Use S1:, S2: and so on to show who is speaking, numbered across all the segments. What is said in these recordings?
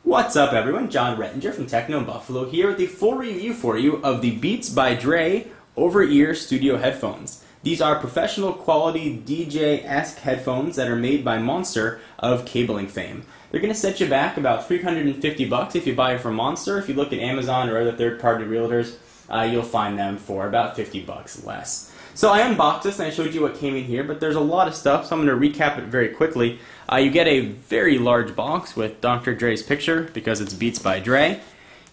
S1: What's up everyone, John Rettinger from Techno Buffalo here with a full review for you of the Beats by Dre over-ear studio headphones. These are professional quality DJ-esque headphones that are made by Monster of cabling fame. They're going to set you back about $350 if you buy it from Monster. If you look at Amazon or other third-party realtors, you'll find them for about $50 less. So I unboxed this and I showed you what came in here, but there's a lot of stuff, so I'm going to recap it very quickly. You get a very large box with Dr. Dre's picture because it's Beats by Dre.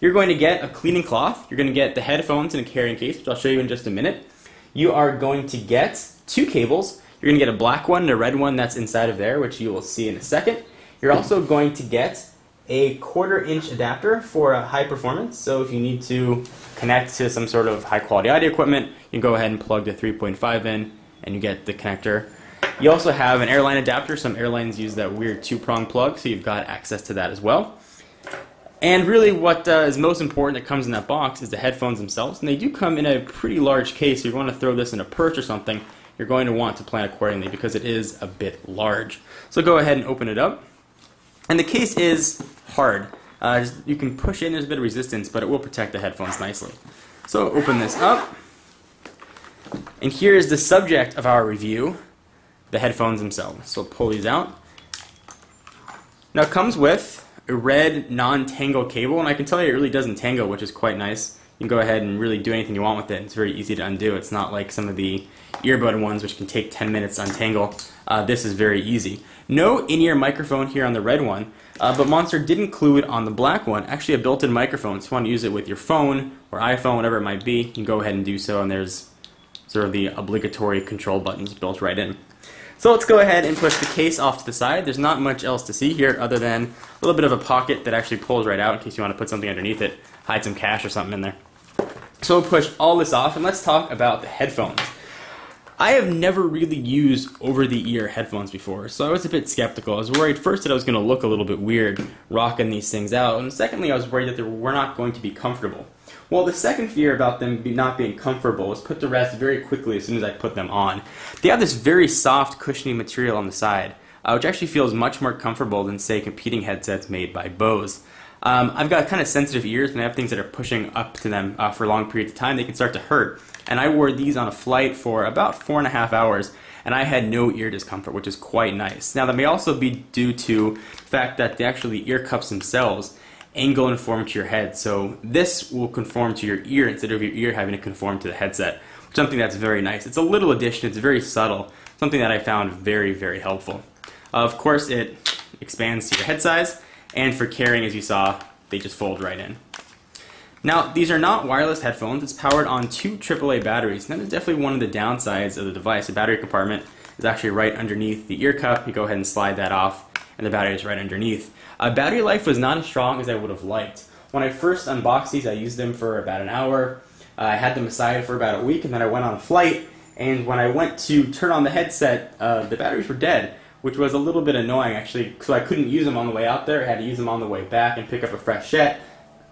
S1: You're going to get a cleaning cloth. You're going to get the headphones in a carrying case, which I'll show you in just a minute. You are going to get 2 cables. You're going to get a black one and a red one that's inside of there, which you will see in a second. You're also going to get a 1/4-inch adapter for high performance. So if you need to connect to some sort of high quality audio equipment, you can go ahead and plug the 3.5 in and you get the connector. You also have an airline adapter. Some airlines use that weird 2-prong plug, so you've got access to that as well. And really what is most important that comes in that box is the headphones themselves. And they do come in a pretty large case. So if you want to throw this in a purse or something, you're going to want to plan accordingly because it is a bit large. So go ahead and open it up. And the case is hard. You can push in, there's a bit of resistance, but it will protect the headphones nicely. So open this up. And here is the subject of our review, the headphones themselves. So pull these out. Now it comes with a red non-tangle cable, and I can tell you it really doesn't tangle, which is quite nice. You can go ahead and really do anything you want with it. It's very easy to undo. It's not like some of the earbud ones, which can take 10 minutes to untangle. This is very easy. No in-ear microphone here on the red one, but Monster did include on the black one actually a built-in microphone. So if you want to use it with your phone or iPhone, whatever it might be, you can go ahead and do so, and there's sort of the obligatory control buttons built right in. So let's go ahead and push the case off to the side. There's not much else to see here other than a little bit of a pocket that actually pulls right out in case you want to put something underneath it, hide some cash or something in there. So we'll push all this off and let's talk about the headphones. I have never really used over-the-ear headphones before, so I was a bit skeptical. I was worried first that I was going to look a little bit weird rocking these things out, and secondly I was worried that they were not going to be comfortable. Well, the second fear about them not being comfortable was put to rest very quickly as soon as I put them on. They have this very soft, cushiony material on the side, which actually feels much more comfortable than, say, competing headsets made by Bose. I've got kind of sensitive ears, and I have things that are pushing up to them for long periods of time. They can start to hurt. And I wore these on a flight for about 4.5 hours, and I had no ear discomfort, which is quite nice. Now, that may also be due to the fact that the actually ear cups themselves angle and form to your head. So this will conform to your ear instead of your ear having to conform to the headset, which is something that's very nice. It's a little addition. It's very subtle, something that I found very, very helpful. Of course, it expands to your head size, and for carrying, as you saw, they just fold right in. Now, these are not wireless headphones. It's powered on 2 AAA batteries, and that is definitely one of the downsides of the device. The battery compartment is actually right underneath the ear cup. You go ahead and slide that off, and the battery is right underneath. Battery life was not as strong as I would have liked. When I first unboxed these, I used them for about an hour. I had them aside for about a week, and then I went on a flight, and when I went to turn on the headset, the batteries were dead, which was a little bit annoying, actually, so I couldn't use them on the way out there. I had to use them on the way back and pick up a fresh set.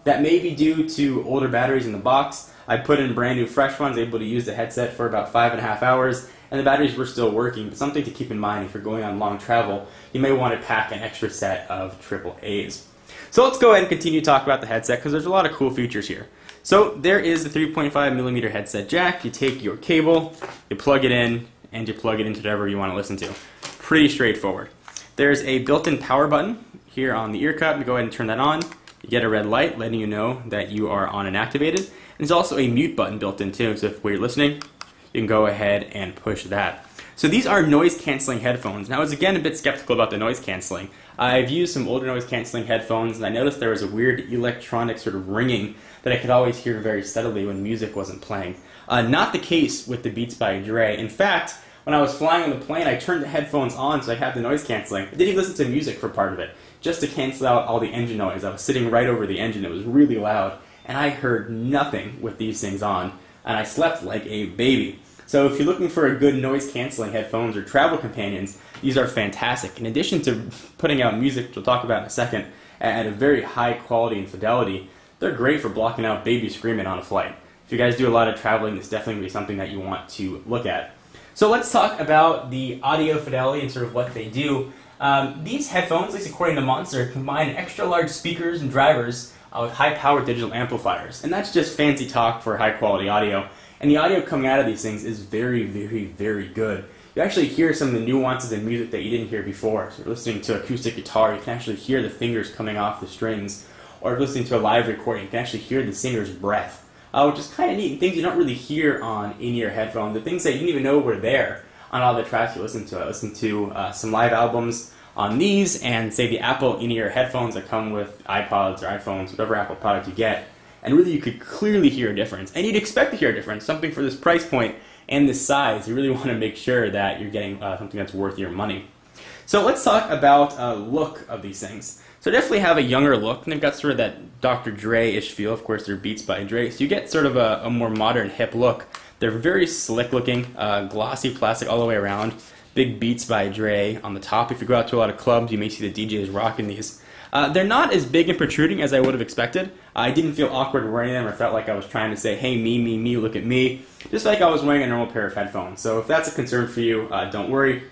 S1: That may be due to older batteries in the box. I put in brand new fresh ones, able to use the headset for about 5.5 hours, and the batteries were still working. But something to keep in mind if you're going on long travel, you may want to pack an extra set of AAAs. So let's go ahead and continue to talk about the headset because there's a lot of cool features here. So there is the 3.5mm headset jack. You take your cable, you plug it in, and you plug it into whatever you want to listen to. Pretty straightforward. There's a built-in power button here on the ear cup. You go ahead and turn that on. You get a red light letting you know that you are on and activated. And there's also a mute button built in too, so if while you're listening, you can go ahead and push that. So these are noise-canceling headphones. Now I was again a bit skeptical about the noise canceling. I've used some older noise-canceling headphones, and I noticed there was a weird electronic sort of ringing that I could always hear very steadily when music wasn't playing. Not the case with the Beats by Dre. In fact, when I was flying on the plane, I turned the headphones on so I had the noise canceling. I didn't even listen to music for part of it, just to cancel out all the engine noise. I was sitting right over the engine. It was really loud, and I heard nothing with these things on, and I slept like a baby. So if you're looking for a good noise-canceling headphones or travel companions, these are fantastic. In addition to putting out music, which we'll talk about in a second, at a very high quality and fidelity, they're great for blocking out baby screaming on a flight. If you guys do a lot of traveling, this definitely will be something that you want to look at. So let's talk about the audio fidelity and sort of what they do. These headphones, at least according to Monster, combine extra large speakers and drivers with high-powered digital amplifiers. And that's just fancy talk for high-quality audio. And the audio coming out of these things is very, very, very good. You actually hear some of the nuances in music that you didn't hear before. So if you're listening to acoustic guitar, you can actually hear the fingers coming off the strings. Or if you're listening to a live recording, you can actually hear the singer's breath. Which is kind of neat. Things you don't really hear on in-ear headphones. The things that you didn't even know were there on all the tracks you listen to. I listened to some live albums on these, and say the Apple in-ear headphones that come with iPods or iPhones, whatever Apple product you get, and really you could clearly hear a difference. And you'd expect to hear a difference. Something for this price point and this size, you really want to make sure that you're getting something that's worth your money. So let's talk about look of these things. So definitely have a younger look, and they've got sort of that Dr. Dre-ish feel. Of course, they're Beats by Dre, so you get sort of a more modern, hip look. They're very slick looking, glossy plastic all the way around. Big Beats by Dre on the top. If you go out to a lot of clubs, you may see the DJs rocking these. They're not as big and protruding as I would have expected. I didn't feel awkward wearing them or felt like I was trying to say, hey, me, look at me. Just like I was wearing a normal pair of headphones. So if that's a concern for you, don't worry.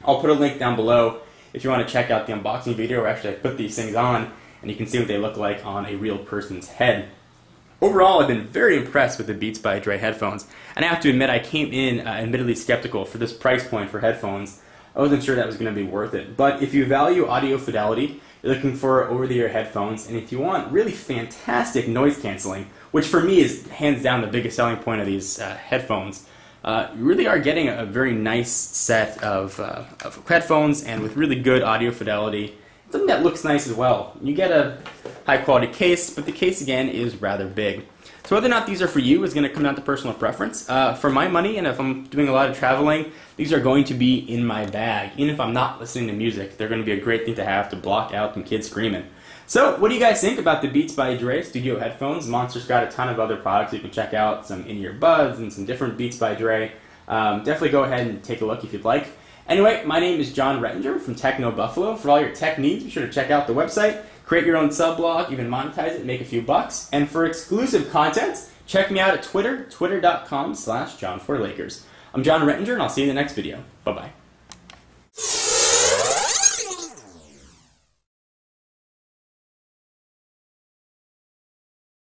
S1: I'll put a link down below if you want to check out the unboxing video where actually I put these things on and you can see what they look like on a real person's head. Overall, I've been very impressed with the Beats by Dre headphones, and I have to admit I came in admittedly skeptical for this price point for headphones. I wasn't sure that was going to be worth it, but if you value audio fidelity, you're looking for over-the-ear headphones, and if you want really fantastic noise canceling, which for me is hands down the biggest selling point of these headphones, you really are getting a very nice set of headphones, and with really good audio fidelity. Something that looks nice as well. You get a high quality case, but the case again is rather big. So whether or not these are for you is going to come down to personal preference. For my money, and if I'm doing a lot of traveling, these are going to be in my bag. Even if I'm not listening to music, they're going to be a great thing to have to block out some kids screaming. So what do you guys think about the Beats by Dre studio headphones? Monster's got a ton of other products you can check out, some in-ear buds and some different Beats by Dre. Definitely go ahead and take a look if you'd like. Anyway, my name is John Rettinger from Techno Buffalo. For all your tech needs, be sure to check out the website, create your own sub-blog, even monetize it, make a few bucks. And for exclusive content, check me out at Twitter, twitter.com/JohnForLakers. I'm John Rettinger, and I'll see you in the next video. Bye-bye.